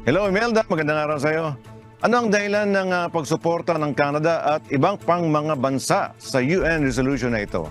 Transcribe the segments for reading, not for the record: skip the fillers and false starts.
Hello Imelda, magandang araw sa iyo. Ano ang dahilan ng pagsuporta ng Canada at ibang pang mga bansa sa UN resolution na ito?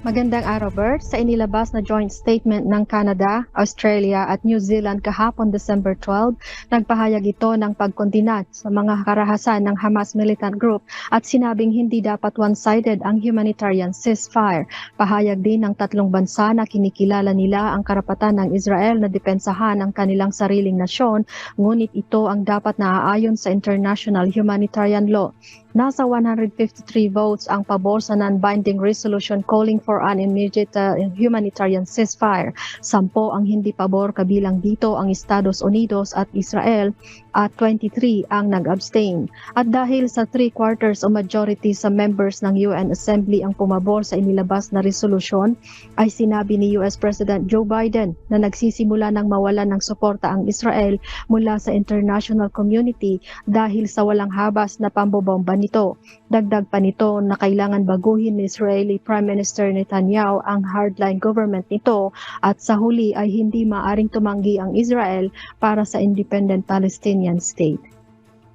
Magandang araw, Bert. Sa inilabas na joint statement ng Canada, Australia at New Zealand kahapon December 12, nagpahayag ito ng pagkondina sa mga karahasan ng Hamas militant group at sinabing hindi dapat one-sided ang humanitarian ceasefire. Pahayag din ng tatlong bansa na kinikilala nila ang karapatan ng Israel na depensahan ang kanilang sariling nasyon, ngunit ito ang dapat naaayon sa international humanitarian law. Nasa 153 votes ang pabor sa non-binding resolution calling for an immediate humanitarian ceasefire. 10 ang hindi pabor, kabilang dito ang Estados Unidos at Israel, at 23 ang nag-abstain. At dahil sa 3/4 o majority sa members ng UN Assembly ang pumabor sa inilabas na resolution, ay sinabi ni US President Joe Biden na nagsisimula ng mawalan ng suporta ang Israel mula sa international community dahil sa walang habas na pambobomba nito. Dagdag pa nito na kailangan baguhin ni Israeli Prime Minister Netanyahu ang hardline government nito at sa huli ay hindi maaring tumanggi ang Israel para sa independent Palestinian state.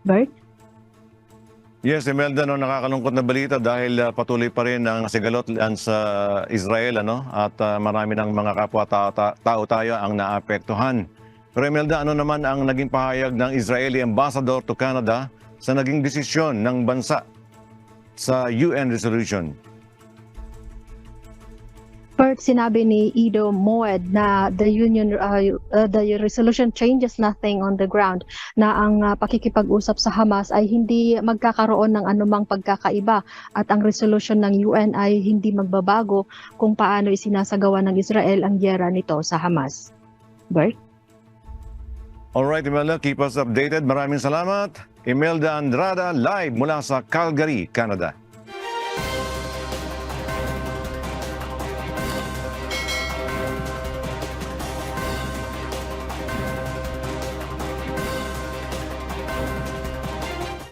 Bert? Yes, Imelda, nakakalungkot na balita dahil patuloy pa rin ang sigalot sa Israel at marami ng mga kapwa-tao tayo ang naapektuhan. Pero Imelda, ano naman ang naging pahayag ng Israeli Ambassador to Canada sa naging desisyon ng bansa sa UN resolution? First, sinabi ni Ido Moed na the resolution changes nothing on the ground, na ang pakikipag-usap sa Hamas ay hindi magkakaroon ng anumang pagkakaiba at ang resolution ng UN ay hindi magbabago kung paano isinasagawa ng Israel ang giyera nito sa Hamas. Bert? Alright, Imelda, keep us updated. Maraming salamat. Imelda Andrada, live mula sa Calgary, Canada.